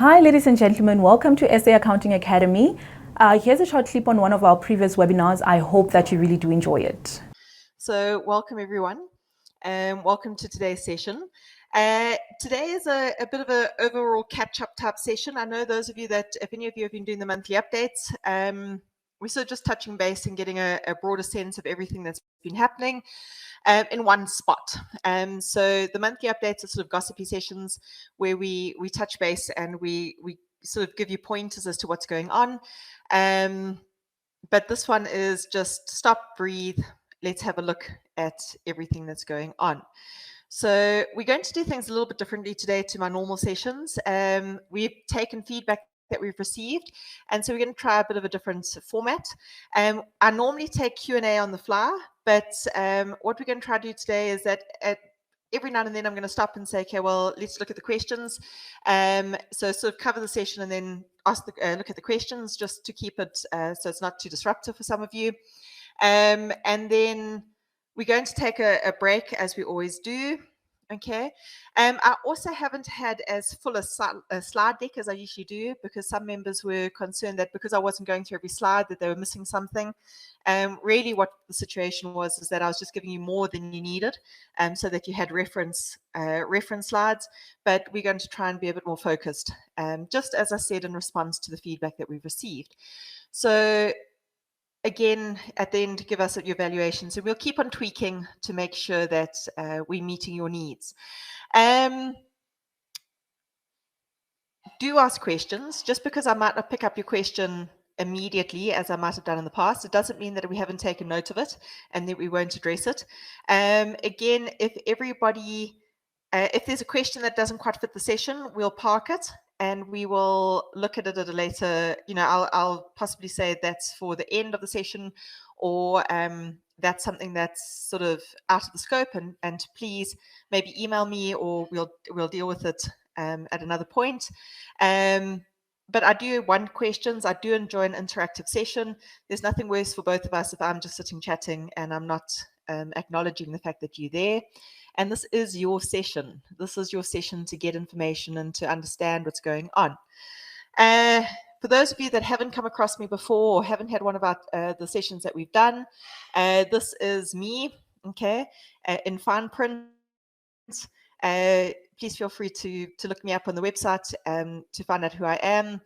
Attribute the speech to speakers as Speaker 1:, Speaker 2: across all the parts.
Speaker 1: Hi, ladies and gentlemen. Welcome to SA Accounting Academy. Here's a short clip on one of our previous webinars. I hope that you really do enjoy it.
Speaker 2: So welcome everyone, and welcome to today's session. Today is a bit of an overall catch-up type session. I know those of you that, if any of you have been doing the monthly updates, we're sort of just touching base and getting a broader sense of everything that's been happening in one spot. So the monthly updates are sort of gossipy sessions where we touch base and we sort of give you pointers as to what's going on. But this one is just stop, breathe, let's have a look at everything that's going on. So we're going to do things a little bit differently today to my normal sessions. We've taken feedback that we've received, and so we're going to try a bit of a different format. I normally take Q&A on the fly, but what we're going to try to do today is that every now and then I'm going to stop and say, okay, well, let's look at the questions. So sort of cover the session and then ask look at the questions just to keep it so it's not too disruptive for some of you. And then we're going to take a break as we always do. Okay. I also haven't had as full a slide deck as I usually do, because some members were concerned that because I wasn't going through every slide that they were missing something. Really what the situation was is that I was just giving you more than you needed, so that you had reference slides, but we're going to try and be a bit more focused, just as I said, in response to the feedback that we've received. So again, at the end, give us your evaluations, and we'll keep on tweaking to make sure that we're meeting your needs. Do ask questions. Just because I might not pick up your question immediately, as I might have done in the past, it doesn't mean that we haven't taken note of it and that we won't address it. Again, if everybody, if there's a question that doesn't quite fit the session, we'll park it and we will look at it at a later, I'll possibly say that's for the end of the session, or that's something that's sort of out of the scope, and please maybe email me, or we'll deal with it at another point. But I do want questions. I do enjoy an interactive session. There's nothing worse for both of us if I'm just sitting chatting and I'm not acknowledging the fact that you're there. And this is your session. This is your session to get information and to understand what's going on. For those of you that haven't come across me before or haven't had one of the sessions that we've done, this is me, okay, in fine print. Please feel free to look me up on the website to find out who I am.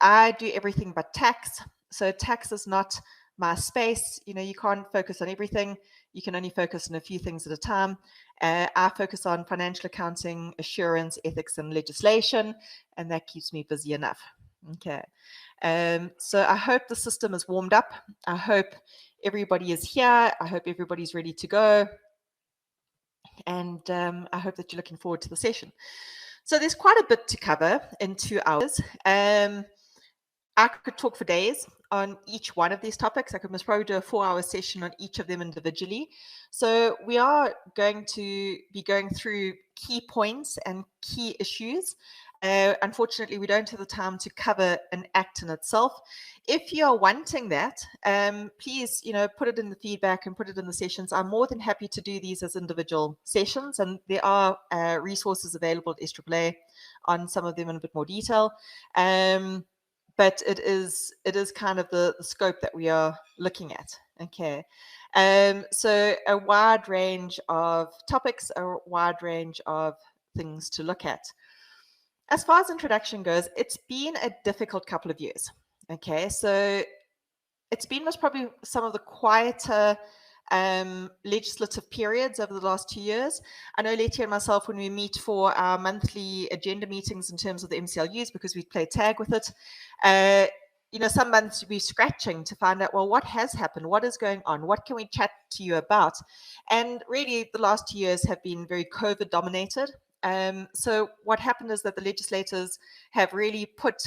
Speaker 2: I do everything but tax. So tax is not my space. You can't focus on everything. You can only focus on a few things at a time. I focus on financial accounting, assurance, ethics, and legislation, and that keeps me busy enough. Okay. So I hope the system is warmed up. I hope everybody is here. I hope everybody's ready to go. And I hope that you're looking forward to the session. So there's quite a bit to cover in 2 hours. I could talk for days on each one of these topics. I could most probably do a 4-hour session on each of them individually. So we are going to be going through key points and key issues. Unfortunately, we don't have the time to cover an act in itself. If you're wanting that, please, put it in the feedback and put it in the sessions. I'm more than happy to do these as individual sessions, and there are resources available at SAAA on some of them in a bit more detail. But it is kind of the scope that we are looking at. Okay. So a wide range of topics, a wide range of things to look at. As far as introduction goes, it's been a difficult couple of years. Okay, so it's been most probably some of the quieter legislative periods over the last 2 years. I know Letty and myself, when we meet for our monthly agenda meetings in terms of the MCLUs, because we play tag with it, some months we're scratching to find out, well, what has happened? What is going on? What can we chat to you about? And really, the last 2 years have been very COVID dominated. So what happened is that the legislators have really put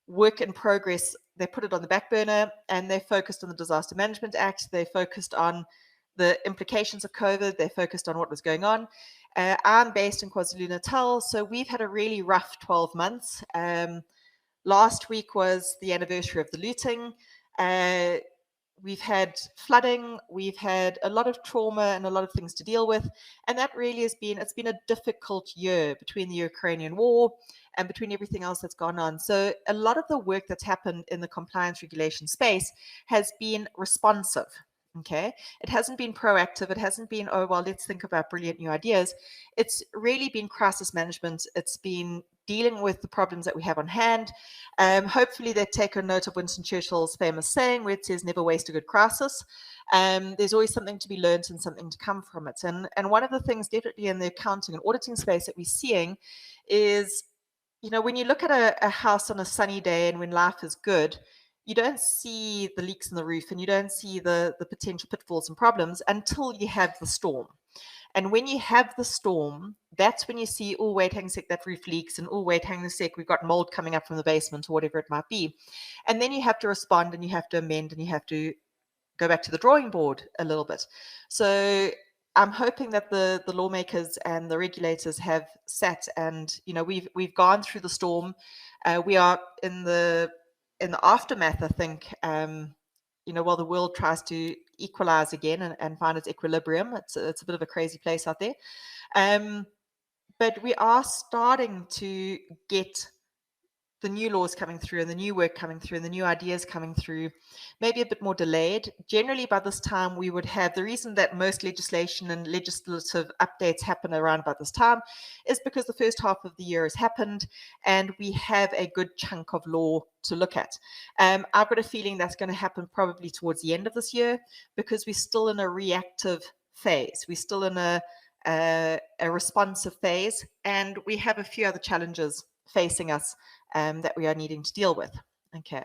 Speaker 2: work in progress. They put it on the back burner, and they focused on the Disaster Management Act. They focused on the implications of COVID. They focused on what was going on. I'm based in KwaZulu-Natal, so we've had a really rough 12 months. Last week was the anniversary of the looting. We've had flooding, we've had a lot of trauma and a lot of things to deal with. And that really it's been a difficult year between the Ukrainian war and between everything else that's gone on. So a lot of the work that's happened in the compliance regulation space has been responsive. Okay, it hasn't been proactive. It hasn't been, oh, well, let's think about brilliant new ideas. It's really been crisis management. It's been dealing with the problems that we have on hand. Hopefully they take a note of Winston Churchill's famous saying where it says, never waste a good crisis. There's always something to be learned and something to come from it. And one of the things definitely in the accounting and auditing space that we're seeing is, you know, when you look at a house on a sunny day and when life is good, you don't see the leaks in the roof and you don't see the potential pitfalls and problems until you have the storm. And when you have the storm, that's when you see, oh, wait, hang a sec, that roof leaks, and oh, wait, hang a sec, we've got mold coming up from the basement or whatever it might be. And then you have to respond and you have to amend and you have to go back to the drawing board a little bit. So I'm hoping that the lawmakers and the regulators have sat and, you know, we've gone through the storm. We are in the aftermath, I think, you know, while the world tries to equalize again and find its equilibrium. It's a bit of a crazy place out there. But we are starting to get the new laws coming through and the new work coming through and the new ideas coming through, maybe a bit more delayed. Generally, by this time, we would have the reason that most legislation and legislative updates happen around about this time is because the first half of the year has happened and we have a good chunk of law to look at. I've got a feeling that's going to happen probably towards the end of this year because we're still in a reactive phase. We're still in a responsive phase, and we have a few other challenges facing us that we are needing to deal with. Okay,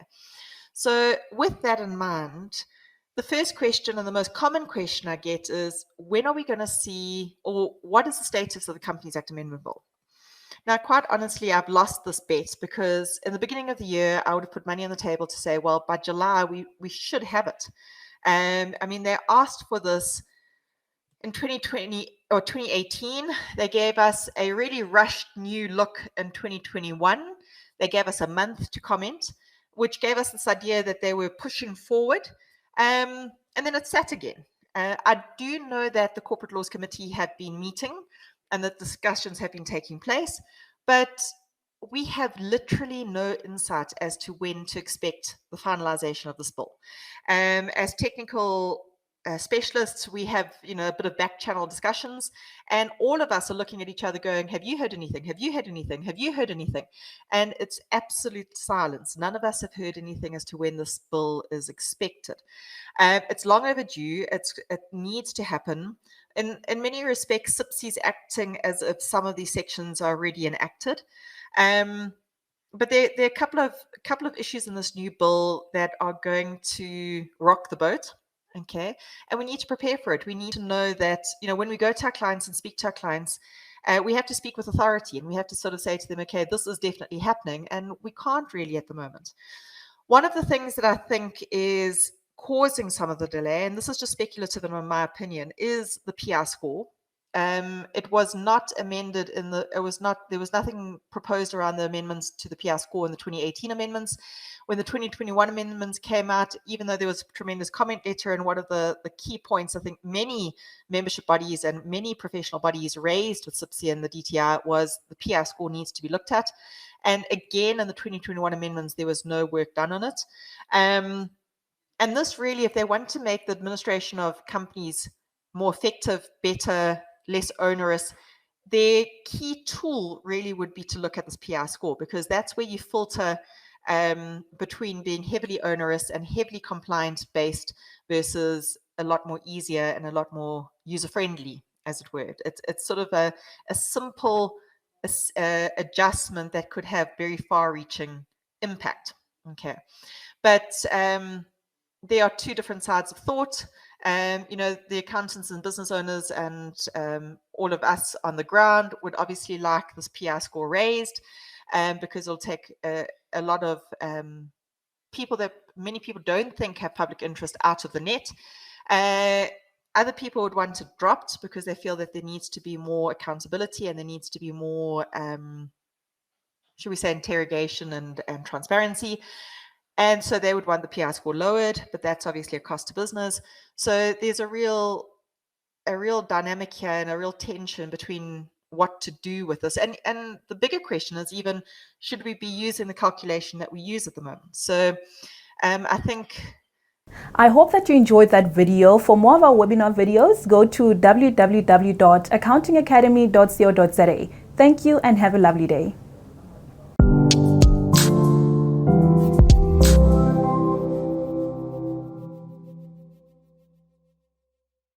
Speaker 2: so with that in mind, the first question and the most common question I get is, when are we going to see, or what is the status of the Companies Act Amendment Bill? Now, quite honestly, I've lost this bet because in the beginning of the year, I would have put money on the table to say, well, by July, we should have it. I mean, they asked for this in 2020 or 2018. They gave us a really rushed new look in 2021. They gave us a month to comment, which gave us this idea that they were pushing forward. And then it sat again. I do know that the Corporate Laws Committee have been meeting and that discussions have been taking place, but we have literally no insight as to when to expect the finalization of this bill. As technical specialists, we have, you know, a bit of back channel discussions, and all of us are looking at each other going, have you heard anything? Have you heard anything? Have you heard anything? And it's absolute silence. None of us have heard anything as to when this bill is expected. It's long overdue. It needs to happen. In many respects, SIPC is acting as if some of these sections are already enacted. But there are a couple of issues in this new bill that are going to rock the boat. Okay, and we need to prepare for it. We need to know that, you know, when we go to our clients and speak to our clients, we have to speak with authority and we have to sort of say to them, okay, this is definitely happening, and we can't really at the moment. One of the things that I think is causing some of the delay, and this is just speculative in my opinion, is the PI score. It was not amended there was nothing proposed around the amendments to the PI score in the 2018 amendments. When the 2021 amendments came out, even though there was a tremendous comment letter, and one of the key points I think many membership bodies and many professional bodies raised with SIPC and the DTI was the PI score needs to be looked at. And again, in the 2021 amendments, there was no work done on it. And this really, if they want to make the administration of companies more effective, better, less onerous, their key tool really would be to look at this PI score, because that's where you filter between being heavily onerous and heavily compliant based versus a lot more easier and a lot more user friendly, as it were. It's sort of a simple adjustment that could have very far reaching impact. Okay, but there are two different sides of thought. You know, the accountants and business owners and all of us on the ground would obviously like this PI score raised, because it'll take a lot of people that many people don't think have public interest out of the net. Other people would want it dropped because they feel that there needs to be more accountability and there needs to be more, should we say, interrogation and transparency. And so they would want the PI score lowered, but that's obviously a cost to business. So there's a real dynamic here and a real tension between what to do with this. And the bigger question is even, should we be using the calculation that we use at the moment? So I think...
Speaker 1: I hope that you enjoyed that video. For more of our webinar videos, go to www.accountingacademy.co.za. Thank you and have a lovely day.